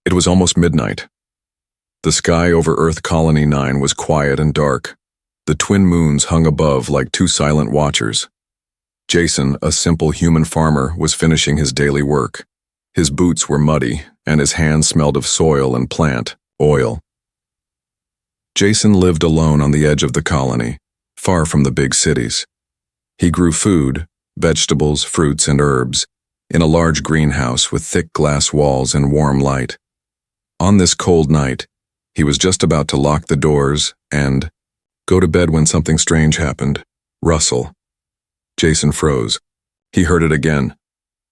It was almost midnight. The sky over Earth Colony 9 was quiet and dark. The twin moons hung above like two silent watchers. Jason, a simple human farmer, was finishing his daily work. His boots were muddy, and his hands smelled of soil and plant oil. Jason lived alone on the edge of the colony, far from the big cities. He grew food, vegetables, fruits, and herbs, in a large greenhouse with thick glass walls and warm light. On this cold night, he was just about to lock the doors and go to bed when something strange happened. Rustle. Jason froze. He heard it again.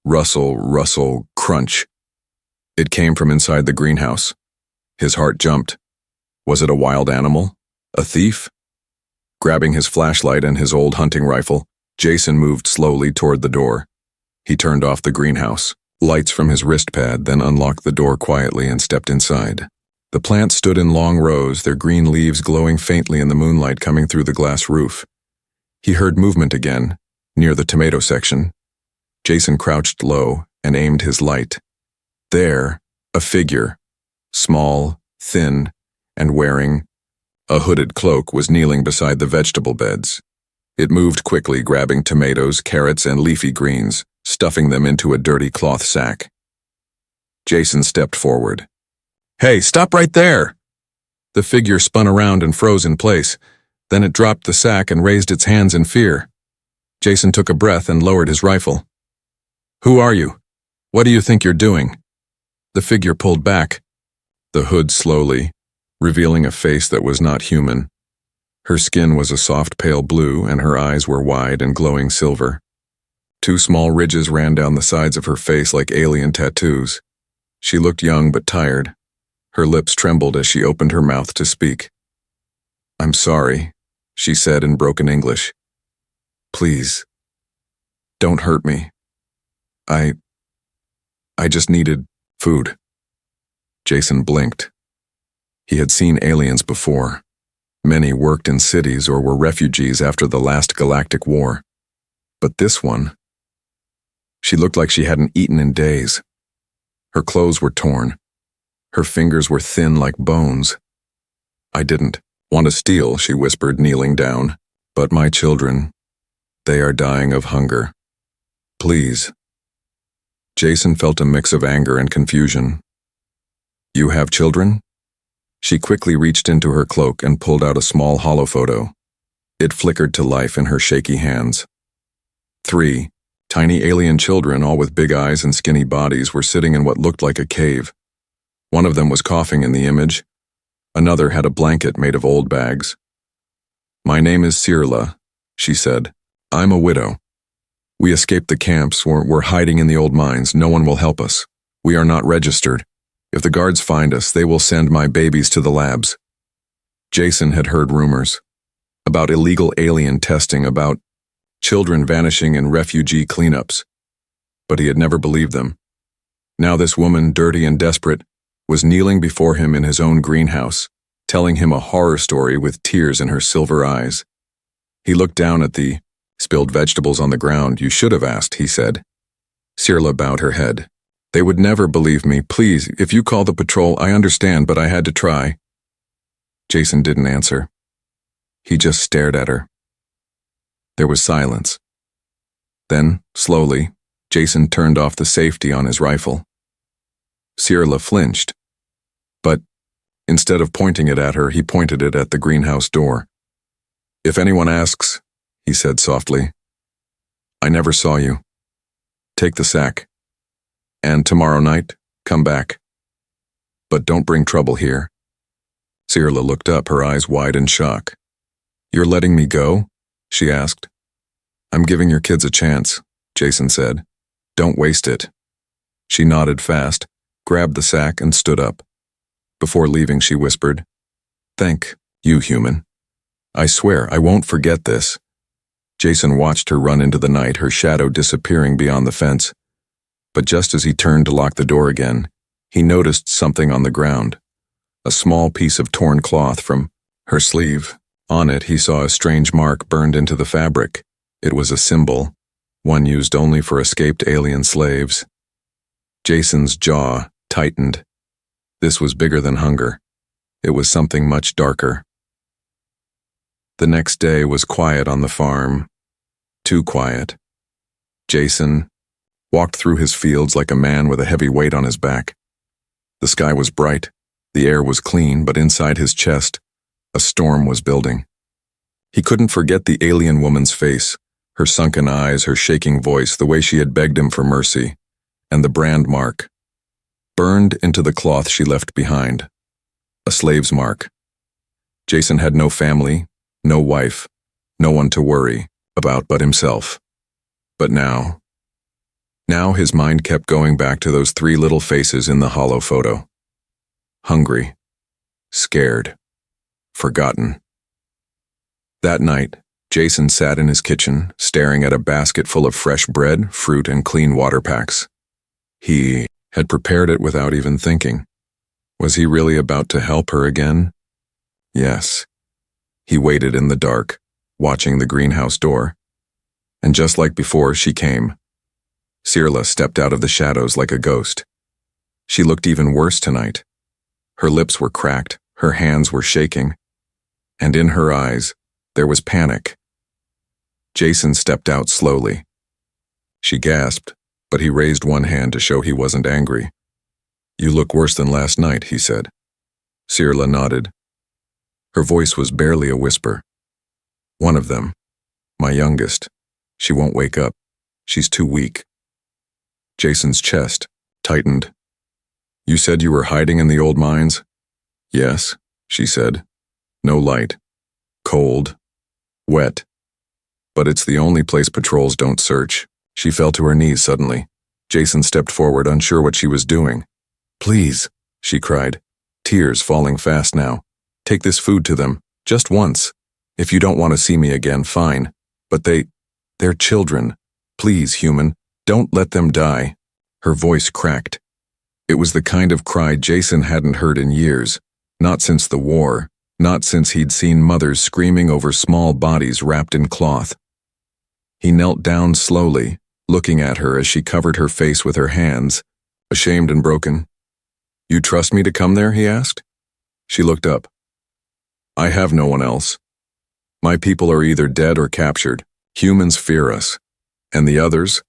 Rustle, rustle, crunch. It came from inside the greenhouse. His heart jumped. Was it a wild animal? A thief? Grabbing his flashlight and his old hunting rifle, Jason moved slowly toward the door. He turned off the greenhouse lights from his wrist pad, then unlocked the door quietly and stepped inside. The plants stood in long rows, their green leaves glowing faintly in the moonlight coming through the glass roof. He heard movement again, near the tomato section. Jason crouched low and aimed his light. There, a figure, small, thin, and wearing a hooded cloak, was kneeling beside the vegetable beds. It moved quickly, grabbing tomatoes, carrots, and leafy greens, stuffing them into a dirty cloth sack. Jason stepped forward. "Hey, stop right there!" The figure spun around and froze in place. Then it dropped the sack and raised its hands in fear. Jason took a breath and lowered his rifle. "Who are you? What do you think you're doing?" The figure pulled back, the hood slowly, revealing a face that was not human. Her skin was a soft pale blue, and her eyes were wide and glowing silver. Two small ridges ran down the sides of her face like alien tattoos. She looked young but tired. Her lips trembled as she opened her mouth to speak. "I'm sorry," she said in broken English. "Please, don't hurt me. I just needed food." Jason blinked. He had seen aliens before. Many worked in cities or were refugees after the last galactic war. But this one, she looked like she hadn't eaten in days. Her clothes were torn. Her fingers were thin like bones. "I didn't want to steal," she whispered, kneeling down. "But my children, they are dying of hunger. Please." Jason felt a mix of anger and confusion. "You have children?" She quickly reached into her cloak and pulled out a small hollow photo. It flickered to life in her shaky hands. 3 tiny alien children, all with big eyes and skinny bodies, were sitting in what looked like a cave. One of them was coughing in the image. Another had a blanket made of old bags. "My name is Sirla," she said. "I'm a widow. We escaped the camps. We're hiding in the old mines. No one will help us. We are not registered. If the guards find us, they will send my babies to the labs." Jason had heard rumors about illegal alien testing, about children vanishing in refugee cleanups, but he had never believed them. Now this woman, dirty and desperate, was kneeling before him in his own greenhouse, telling him a horror story with tears in her silver eyes. He looked down at the spilled vegetables on the ground. "You should have asked," he said. Sirla bowed her head. "They would never believe me. Please, if you call the patrol, I understand, but I had to try." Jason didn't answer. He just stared at her. There was silence. Then, slowly, Jason turned off the safety on his rifle. Sirla flinched, but instead of pointing it at her, he pointed it at the greenhouse door. "If anyone asks," he said softly, "I never saw you. Take the sack. And tomorrow night, come back. But don't bring trouble here." Sirla looked up, her eyes wide in shock. "You're letting me go?" she asked. "I'm giving your kids a chance," Jason said. "Don't waste it." She nodded fast, grabbed the sack, and stood up. Before leaving, she whispered, "Thank you, human. I swear I won't forget this." Jason watched her run into the night, her shadow disappearing beyond the fence. But just as he turned to lock the door again, he noticed something on the ground. A small piece of torn cloth from her sleeve. On it, he saw a strange mark burned into the fabric. It was a symbol, one used only for escaped alien slaves. Jason's jaw tightened. This was bigger than hunger. It was something much darker. The next day was quiet on the farm. Too quiet. Jason walked through his fields like a man with a heavy weight on his back. The sky was bright, the air was clean, but inside his chest, a storm was building. He couldn't forget the alien woman's face, her sunken eyes, her shaking voice, the way she had begged him for mercy, and the brand mark, burned into the cloth she left behind. A slave's mark. Jason had no family, no wife, no one to worry about but himself. But now his mind kept going back to those three little faces in the hollow photo. Hungry, scared, forgotten. That night, Jason sat in his kitchen, staring at a basket full of fresh bread, fruit, and clean water packs. He had prepared it without even thinking. Was he really about to help her again? Yes. He waited in the dark, watching the greenhouse door. And just like before, she came. Sirla stepped out of the shadows like a ghost. She looked even worse tonight. Her lips were cracked, her hands were shaking, and in her eyes, there was panic. Jason stepped out slowly. She gasped, but he raised one hand to show he wasn't angry. "You look worse than last night," he said. Sirla nodded. Her voice was barely a whisper. "One of them, my youngest, she won't wake up. She's too weak." Jason's chest tightened. "You said you were hiding in the old mines?" "Yes," she said. "No light. Cold. Wet. But it's the only place patrols don't search." She fell to her knees suddenly. Jason stepped forward, unsure what she was doing. "Please," she cried, tears falling fast now. "Take this food to them, just once. If you don't want to see me again, fine. But they're children. Please, human, don't let them die." Her voice cracked. It was the kind of cry Jason hadn't heard in years, not since the war, not since he'd seen mothers screaming over small bodies wrapped in cloth. He knelt down slowly, looking at her as she covered her face with her hands, ashamed and broken. "You trust me to come there?" he asked. She looked up. "I have no one else. My people are either dead or captured. Humans fear us. And the others?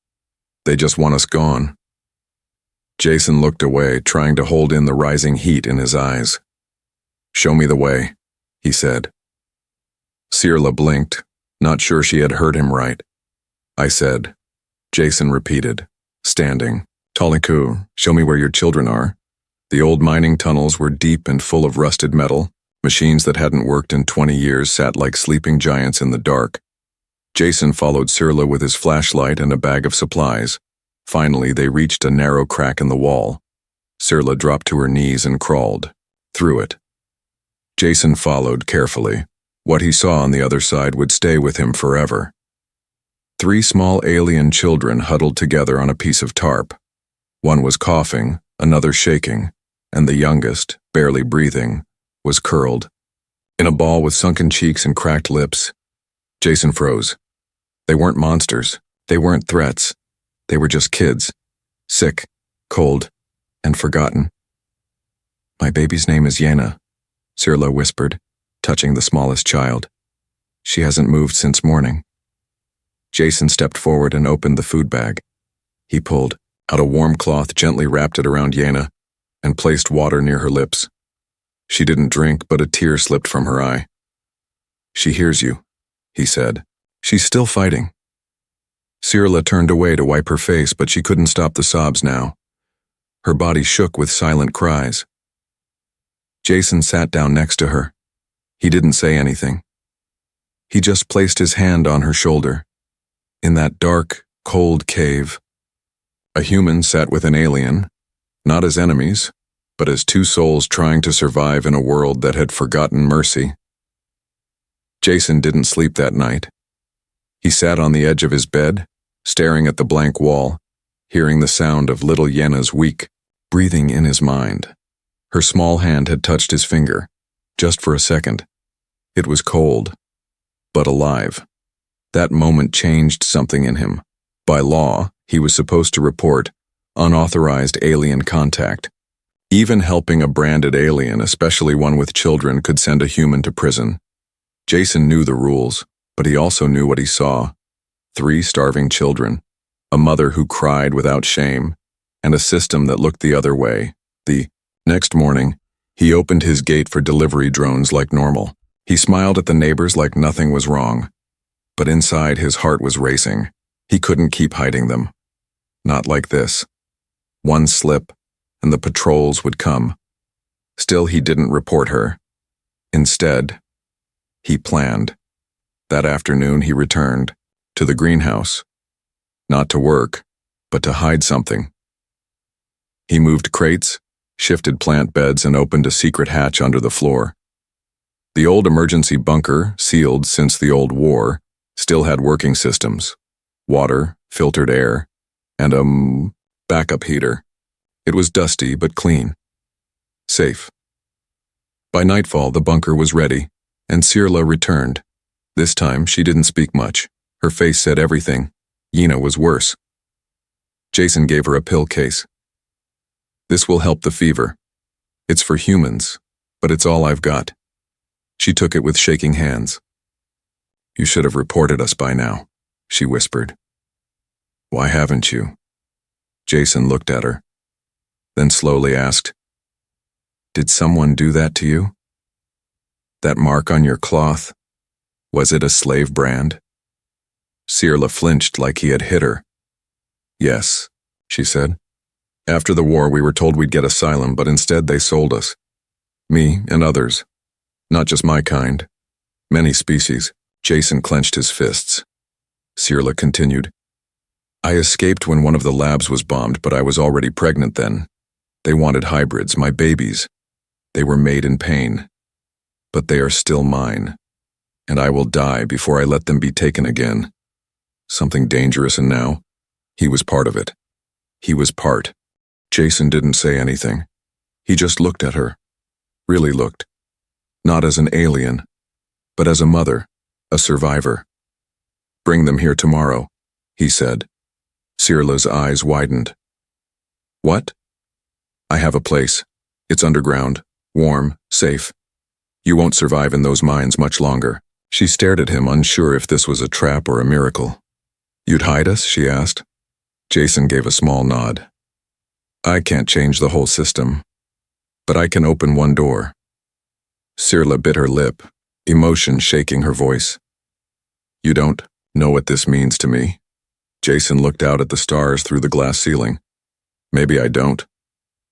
They just want us gone." Jason looked away, trying to hold in the rising heat in his eyes. "Show me the way," he said. Sirla blinked, not sure she had heard him right. "I said," Jason repeated, standing. "Taliku, show me where your children are." The old mining tunnels were deep and full of rusted metal. Machines that hadn't worked in 20 years sat like sleeping giants in the dark. Jason followed Sirla with his flashlight and a bag of supplies. Finally, they reached a narrow crack in the wall. Sirla dropped to her knees and crawled through it. Jason followed carefully. What he saw on the other side would stay with him forever. 3 small alien children huddled together on a piece of tarp. One was coughing, another shaking, and the youngest, barely breathing, was curled. In a ball with sunken cheeks and cracked lips, Jason froze. They weren't monsters. They weren't threats. They were just kids. Sick, cold, and forgotten. "My baby's name is Yana," Sirla whispered, touching the smallest child. "She hasn't moved since morning." Jason stepped forward and opened the food bag. He pulled out a warm cloth, gently wrapped it around Yana, and placed water near her lips. She didn't drink, but a tear slipped from her eye. "She hears you," he said. "She's still fighting." Sirla turned away to wipe her face, but she couldn't stop the sobs now. Her body shook with silent cries. Jason sat down next to her. He didn't say anything. He just placed his hand on her shoulder. In that dark, cold cave, a human sat with an alien, not as enemies, but as 2 souls trying to survive in a world that had forgotten mercy. Jason didn't sleep that night. He sat on the edge of his bed, staring at the blank wall, hearing the sound of little Yenna's weak breathing in his mind. Her small hand had touched his finger, just for a second. It was cold, but alive. That moment changed something in him. By law, he was supposed to report unauthorized alien contact. Even helping a branded alien, especially one with children, could send a human to prison. Jason knew the rules, but he also knew what he saw. 3 starving children, a mother who cried without shame, and a system that looked the other way. The next morning, he opened his gate for delivery drones like normal. He smiled at the neighbors like nothing was wrong. But inside, his heart was racing. He couldn't keep hiding them. Not like this. One slip, and the patrols would come. Still, he didn't report her. Instead, he planned. That afternoon, he returned to the greenhouse. Not to work, but to hide something. He moved crates, shifted plant beds, and opened a secret hatch under the floor. The old emergency bunker, sealed since the old war, still had working systems. Water, filtered air, and a backup heater. It was dusty but clean. Safe. By nightfall, the bunker was ready, and Sirla returned. This time, she didn't speak much. Her face said everything. Yina was worse. Jason gave her a pill case. This will help the fever. It's for humans, but it's all I've got. She took it with shaking hands. You should have reported us by now, she whispered. Why haven't you? Jason looked at her, then slowly asked, Did someone do that to you? That mark on your cloth, was it a slave brand? Sirla flinched like he had hit her. Yes, she said. After the war, we were told we'd get asylum, but instead they sold us. Me and others. Not just my kind. Many species. Jason clenched his fists. Sirla continued. I escaped when one of the labs was bombed, but I was already pregnant then. They wanted hybrids, my babies. They were made in pain. But they are still mine. And I will die before I let them be taken again. Something dangerous, and now, he was part of it. He was part. Jason didn't say anything. He just looked at her. Really looked. Not as an alien, but as a mother, a survivor. Bring them here tomorrow, he said. Sirla's eyes widened. What? I have a place. It's underground, warm, safe. You won't survive in those mines much longer. She stared at him, unsure if this was a trap or a miracle. You'd hide us? She asked. Jason gave a small nod. I can't change the whole system, but I can open one door. Sirla bit her lip, emotion shaking her voice. You don't know what this means to me? Jason looked out at the stars through the glass ceiling. Maybe I don't,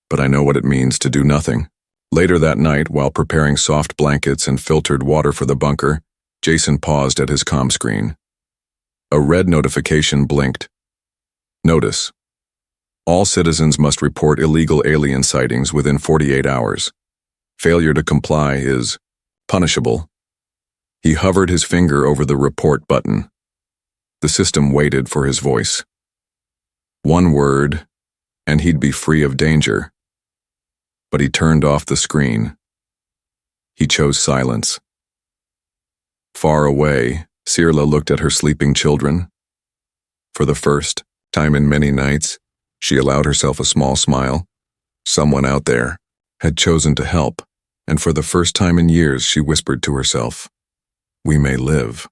but I know what it means to do nothing. Later that night, while preparing soft blankets and filtered water for the bunker, Jason paused at his comm screen. A red notification blinked. Notice. All citizens must report illegal alien sightings within 48 hours. Failure to comply is punishable. He hovered his finger over the report button. The system waited for his voice. One word, and he'd be free of danger. But he turned off the screen. He chose silence. Far away, Sirla looked at her sleeping children. For the first time in many nights, she allowed herself a small smile. Someone out there had chosen to help, and for the first time in years she whispered to herself, "We may live."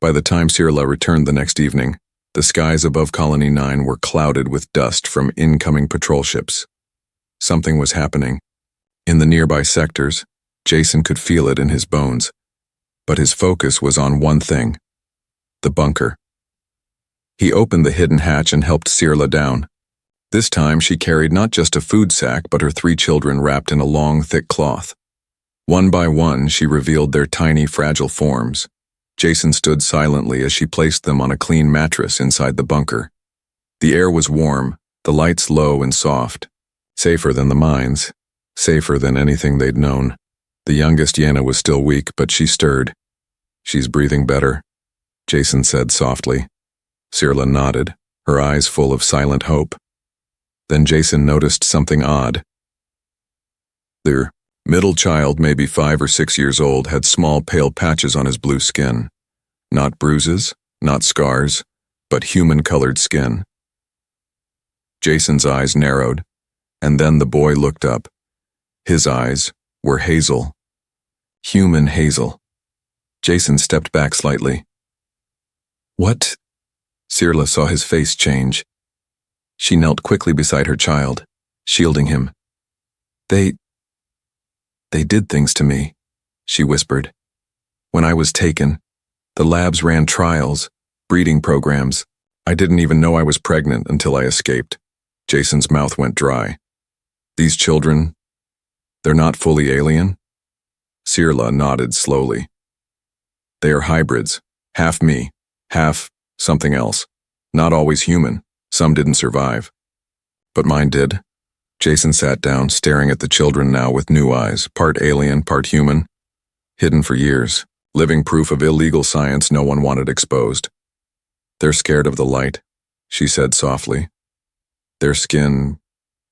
By the time Sirla returned the next evening, the skies above Colony 9 were clouded with dust from incoming patrol ships. Something was happening. In the nearby sectors, Jason could feel it in his bones, but his focus was on one thing: the bunker. He opened the hidden hatch and helped Sirla down. This time she carried not just a food sack, but her 3 children wrapped in a long, thick cloth. One by one, she revealed their tiny, fragile forms. Jason stood silently as she placed them on a clean mattress inside the bunker. The air was warm, the lights low and soft. Safer than the mines, safer than anything they'd known. The youngest Yana was still weak, but she stirred. "She's breathing better," Jason said softly. Sirla nodded, her eyes full of silent hope. Then Jason noticed something odd. Their middle child, maybe 5 or 6 years old, had small pale patches on his blue skin. Not bruises, not scars, but human-colored skin. Jason's eyes narrowed. And then the boy looked up. His eyes were hazel. Human hazel. Jason stepped back slightly. What? Sirla saw his face change. She knelt quickly beside her child, shielding him. They did things to me, she whispered. When I was taken, the labs ran trials, breeding programs. I didn't even know I was pregnant until I escaped. Jason's mouth went dry. These children, they're not fully alien? Sirla nodded slowly. They are hybrids, half me, half something else. Not always human. Some didn't survive. But mine did. Jason sat down, staring at the children now with new eyes, part alien, part human. Hidden for years, living proof of illegal science no one wanted exposed. They're scared of the light, she said softly. Their skin,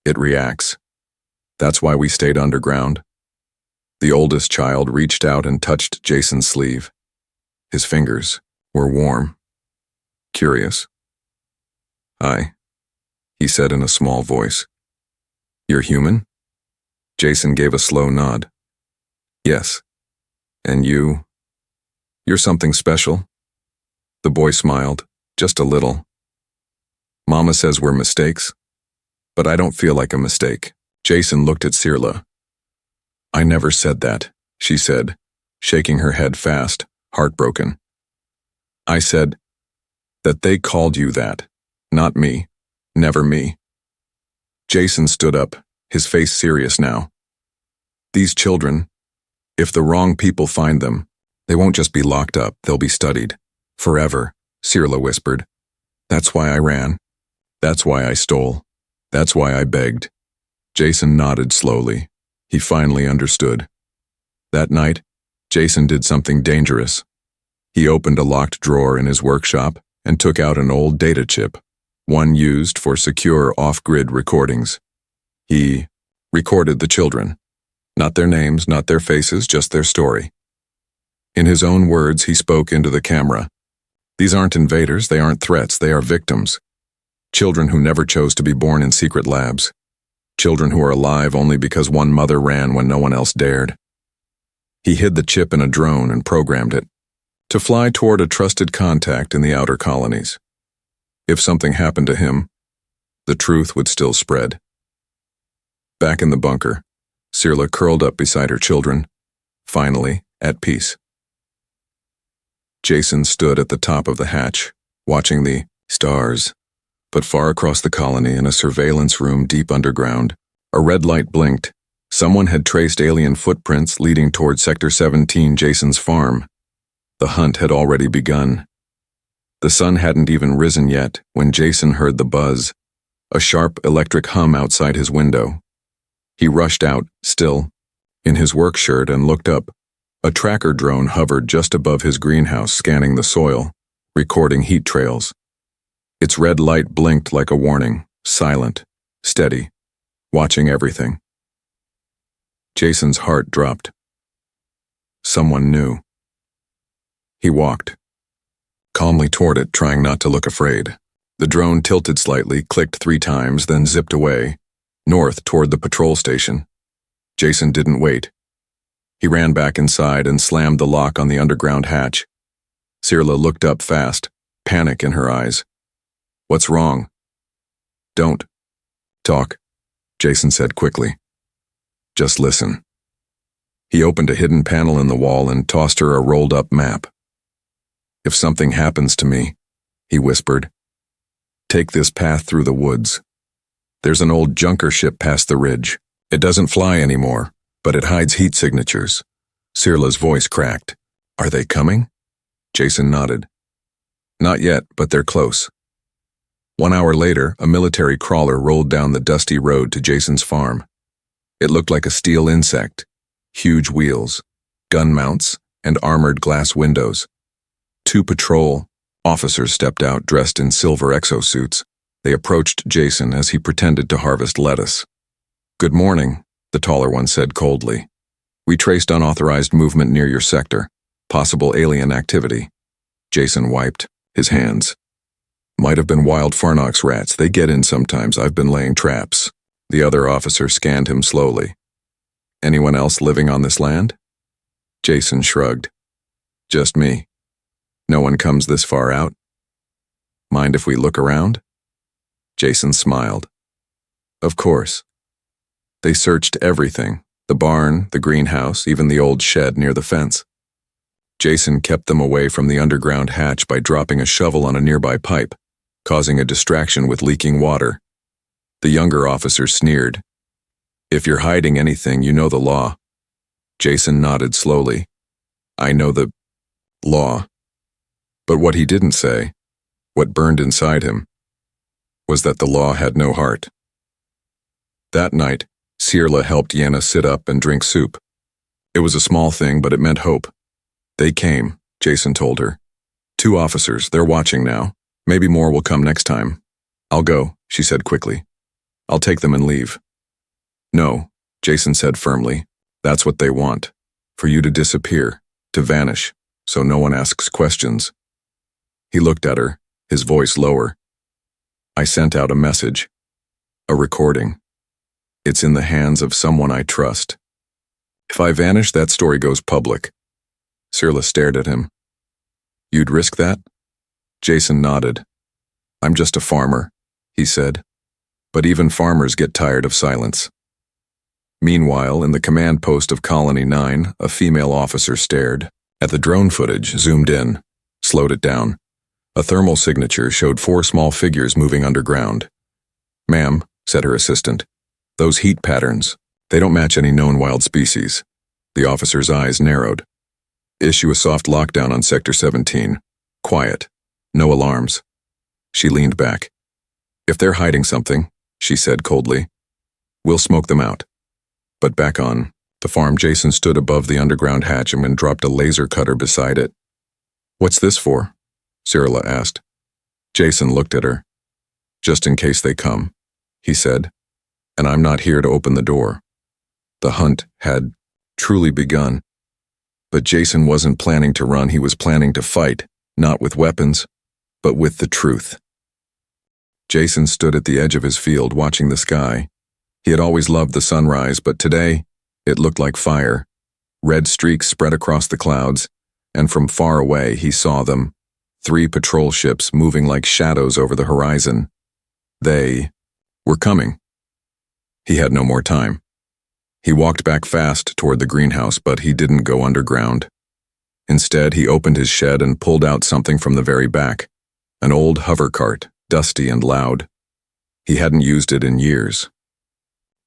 it reacts. That's why we stayed underground. The oldest child reached out and touched Jason's sleeve. His fingers were warm. Curious. Hi, he said in a small voice. You're human? Jason gave a slow nod. Yes. And you're something special? The boy smiled, just a little. Mama says we're mistakes, but I don't feel like a mistake. Jason looked at Sirla. I never said that, she said, shaking her head fast, heartbroken. I said that they called you that, not me, never me. Jason stood up, his face serious now. These children, if the wrong people find them, they won't just be locked up, they'll be studied. Forever, Sirla whispered. That's why I ran. That's why I stole. That's why I begged. Jason nodded slowly. He finally understood. That night, Jason did something dangerous. He opened a locked drawer in his workshop and took out an old data chip, one used for secure off-grid recordings. He recorded the children. Not their names, not their faces, just their story. In his own words, he spoke into the camera. These aren't invaders, they aren't threats, they are victims. Children who never chose to be born in secret labs. Children who are alive only because one mother ran when no one else dared. He hid the chip in a drone and programmed it to fly toward a trusted contact in the outer colonies. If something happened to him, the truth would still spread. Back in the bunker, Sirla curled up beside her children, finally at peace. Jason stood at the top of the hatch, watching the stars. But far across the colony, in a surveillance room deep underground, a red light blinked. Someone had traced alien footprints leading toward Sector 17, Jason's farm. The hunt had already begun. The sun hadn't even risen yet when Jason heard the buzz, a sharp electric hum outside his window. He rushed out, still, in his work shirt, and looked up. A tracker drone hovered just above his greenhouse, scanning the soil, recording heat trails. Its red light blinked like a warning, silent, steady, watching everything. Jason's heart dropped. Someone knew. He walked calmly toward it, trying not to look afraid. The drone tilted slightly, clicked 3 times, then zipped away, north toward the patrol station. Jason didn't wait. He ran back inside and slammed the lock on the underground hatch. Sirla looked up fast, panic in her eyes. What's wrong? Don't talk, Jason said quickly. Just listen. He opened a hidden panel in the wall and tossed her a rolled-up map. If something happens to me, he whispered, take this path through the woods. There's an old junker ship past the ridge. It doesn't fly anymore, but it hides heat signatures. Sirla's voice cracked. Are they coming? Jason nodded. Not yet, but they're close. 1 hour later, a military crawler rolled down the dusty road to Jason's farm. It looked like a steel insect, huge wheels, gun mounts, and armored glass windows. 2 patrol officers stepped out dressed in silver exosuits. They approached Jason as he pretended to harvest lettuce. Good morning, the taller one said coldly. We traced unauthorized movement near your sector, possible alien activity. Jason wiped his hands. Might have been wild Farnox rats. They get in sometimes. I've been laying traps. The other officer scanned him slowly. Anyone else living on this land? Jason shrugged. Just me. No one comes this far out? Mind if we look around? Jason smiled. Of course. They searched everything, the barn, the greenhouse, even the old shed near the fence. Jason kept them away from the underground hatch by dropping a shovel on a nearby pipe, causing a distraction with leaking water. The younger officer sneered. If you're hiding anything, you know the law. Jason nodded slowly. I know the law. But what he didn't say, what burned inside him, was that the law had no heart. That night, Sirla helped Yenna sit up and drink soup. It was a small thing, but it meant hope. They came, Jason told her. 2 officers, they're watching now. Maybe more will come next time. I'll go, she said quickly. I'll take them and leave. No, Jason said firmly. That's what they want. For you to disappear, to vanish, so no one asks questions. He looked at her, his voice lower. I sent out a message. A recording. It's in the hands of someone I trust. If I vanish, that story goes public. Sirla stared at him. You'd risk that? Jason nodded. I'm just a farmer, he said. But even farmers get tired of silence. Meanwhile, in the command post of Colony 9, a female officer stared at the drone footage, zoomed in, slowed it down. A thermal signature showed 4 small figures moving underground. Ma'am, said her assistant, those heat patterns, they don't match any known wild species. The officer's eyes narrowed. Issue a soft lockdown on Sector 17. Quiet. No alarms. She leaned back. If they're hiding something, she said coldly, we'll smoke them out. But back on the farm, Jason stood above the underground hatch and dropped a laser cutter beside it. What's this for? Sirla asked. Jason looked at her. Just in case they come, he said. And I'm not here to open the door. The hunt had truly begun. But Jason wasn't planning to run, he was planning to fight, not with weapons, but with the truth. Jason stood at the edge of his field watching the sky. He had always loved the sunrise, but today, it looked like fire. Red streaks spread across the clouds, and from far away he saw them. 3 patrol ships moving like shadows over the horizon. They were coming. He had no more time. He walked back fast toward the greenhouse, but he didn't go underground. Instead, he opened his shed and pulled out something from the very back. An old hover cart, dusty and loud. He hadn't used it in years.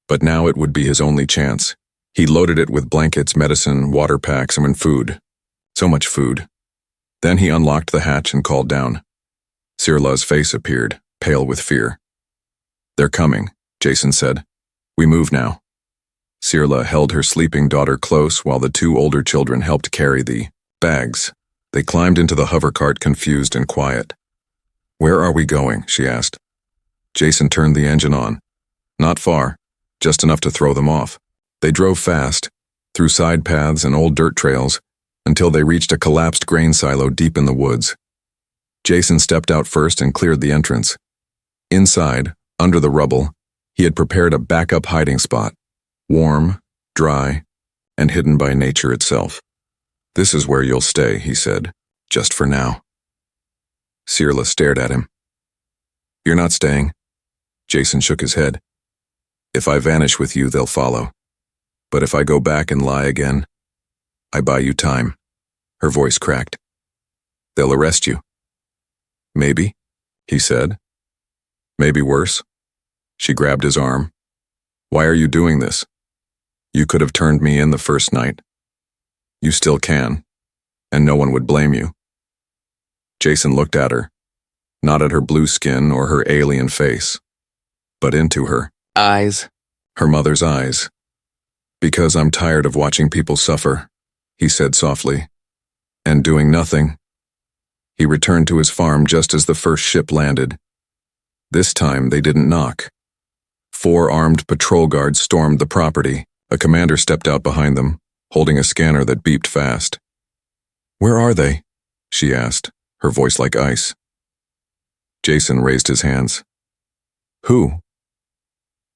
But now it would be his only chance. He loaded it with blankets, medicine, water packs, and food. So much food. Then he unlocked the hatch and called down. Sirla's face appeared, pale with fear. They're coming, Jason said. We move now. Sirla held her sleeping daughter close while the 2 older children helped carry the bags. They climbed into the hover cart, confused and quiet. Where are we going? She asked. Jason turned the engine on. Not far, just enough to throw them off. They drove fast, through side paths and old dirt trails, until they reached a collapsed grain silo deep in the woods. Jason stepped out first and cleared the entrance. Inside, under the rubble, he had prepared a backup hiding spot. Warm, dry, and hidden by nature itself. This is where you'll stay, he said, just for now. Sirla stared at him. You're not staying. Jason shook his head. If I vanish with you, they'll follow. But if I go back and lie again, I buy you time. Her voice cracked. They'll arrest you. Maybe, he said. Maybe worse. She grabbed his arm. Why are you doing this? You could have turned me in the first night. You still can, and no one would blame you. Jason looked at her, not at her blue skin or her alien face, but into her eyes, her mother's eyes. Because I'm tired of watching people suffer, he said softly, and doing nothing. He returned to his farm just as the first ship landed. This time they didn't knock. 4 armed patrol guards stormed the property. A commander stepped out behind them, holding a scanner that beeped fast. Where are they? She asked, her voice like ice. Jason raised his hands. Who?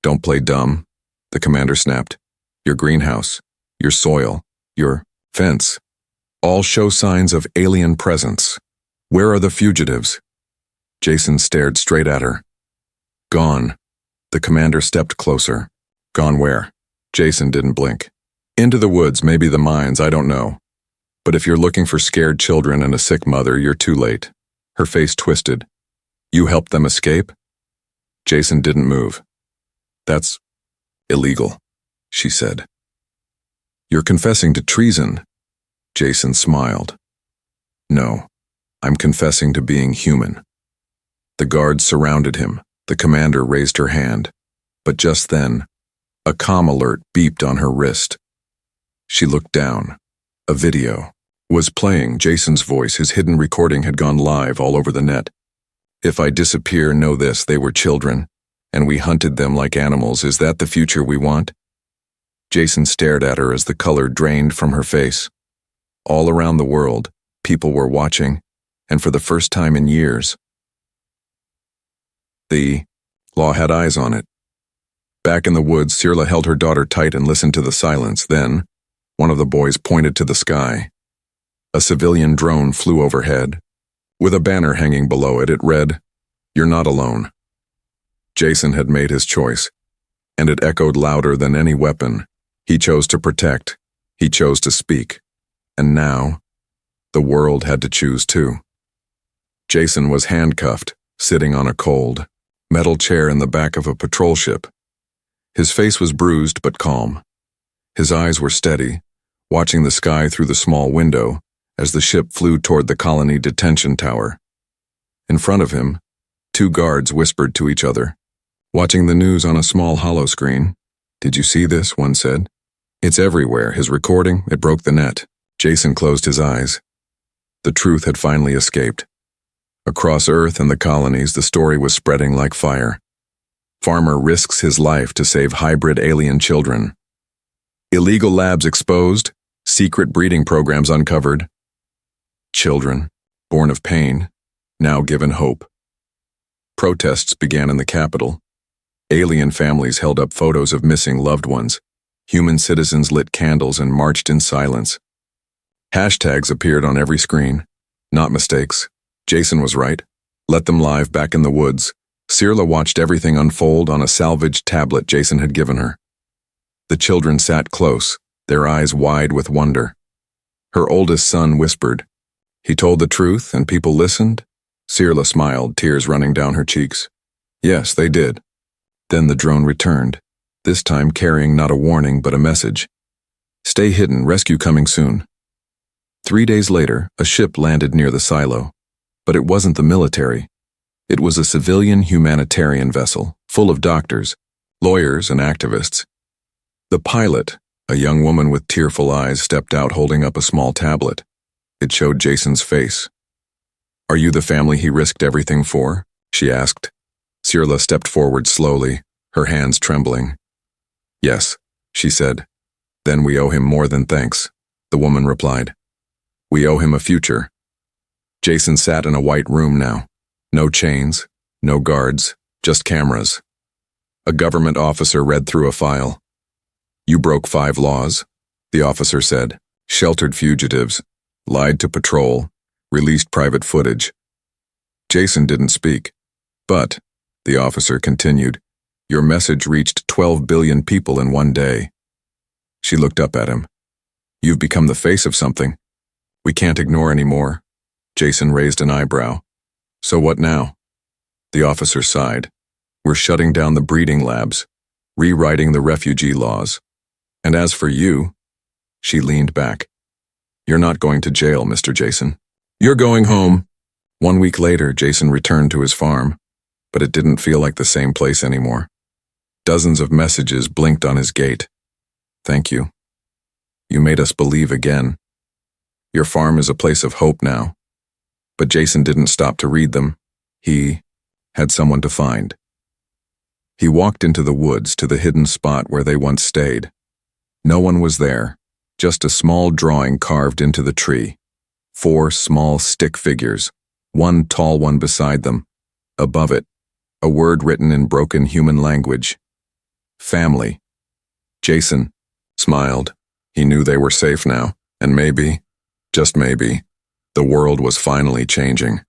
Don't play dumb, the commander snapped. Your greenhouse, your soil, your fence, all show signs of alien presence. Where are the fugitives? Jason stared straight at her. Gone. The commander stepped closer. Gone where? Jason didn't blink. Into the woods, maybe the mines, I don't know. But if you're looking for scared children and a sick mother, you're too late. Her face twisted. You helped them escape? Jason didn't move. That's illegal, she said. You're confessing to treason. Jason smiled. No, I'm confessing to being human. The guards surrounded him. The commander raised her hand. But just then, a comm alert beeped on her wrist. She looked down. A video was playing. Jason's voice, his hidden recording, had gone live all over the net. If I disappear, know this, they were children, and we hunted them like animals. Is that the future we want? Jason stared at her as the color drained from her face. All around the world, people were watching, and for the first time in years, the law had eyes on it. Back in the woods, Sirla held her daughter tight and listened to the silence. Then, one of the boys pointed to the sky. A civilian drone flew overhead. With a banner hanging below it, it read, "You're not alone." Jason had made his choice, and it echoed louder than any weapon. He chose to protect. He chose to speak. And now, the world had to choose too. Jason was handcuffed, sitting on a cold, metal chair in the back of a patrol ship. His face was bruised but calm. His eyes were steady, watching the sky through the small window as the ship flew toward the colony detention tower. In front of him, two guards whispered to each other, watching the news on a small hollow screen. "Did you see this?" one said. "It's everywhere. His recording, it broke the net." Jason closed his eyes. The truth had finally escaped. Across Earth and the colonies, the story was spreading like fire. Farmer risks his life to save hybrid alien children. Illegal labs exposed, secret breeding programs uncovered. Children, born of pain, now given hope. Protests began in the capital. Alien families held up photos of missing loved ones. Human citizens lit candles and marched in silence. Hashtags appeared on every screen. Not mistakes. Jason was right. Let them live back in the woods. Sirla watched everything unfold on a salvaged tablet Jason had given her. The children sat close, their eyes wide with wonder. Her oldest son whispered. He told the truth and people listened? Sirla smiled, tears running down her cheeks. Yes, they did. Then the drone returned, this time carrying not a warning but a message. Stay hidden, rescue coming soon. 3 days later, a ship landed near the silo. But it wasn't the military. It was a civilian humanitarian vessel, full of doctors, lawyers, and activists. The pilot, a young woman with tearful eyes, stepped out holding up a small tablet. It showed Jason's face. Are you the family he risked everything for? She asked. Sirla stepped forward slowly, her hands trembling. Yes, she said. Then we owe him more than thanks, the woman replied. We owe him a future. Jason sat in a white room now. No chains, no guards, just cameras. A government officer read through a file. You broke 5 laws, the officer said. Sheltered fugitives, lied to patrol, released private footage. Jason didn't speak. But, the officer continued, your message reached 12 billion people in one day. She looked up at him. You've become the face of something. We can't ignore anymore. Jason raised an eyebrow. So what now? The officer sighed. We're shutting down the breeding labs, rewriting the refugee laws. And as for you, she leaned back. You're not going to jail, Mr. Jason. You're going home. 1 week later, Jason returned to his farm, but it didn't feel like the same place anymore. Dozens of messages blinked on his gate. Thank you. You made us believe again. Your farm is a place of hope now. But Jason didn't stop to read them. He had someone to find. He walked into the woods to the hidden spot where they once stayed. No one was there, just a small drawing carved into the tree. 4 small stick figures, one tall one beside them. Above it, a word written in broken human language. family. Jason smiled. He knew they were safe now, and maybe, just maybe, the world was finally changing.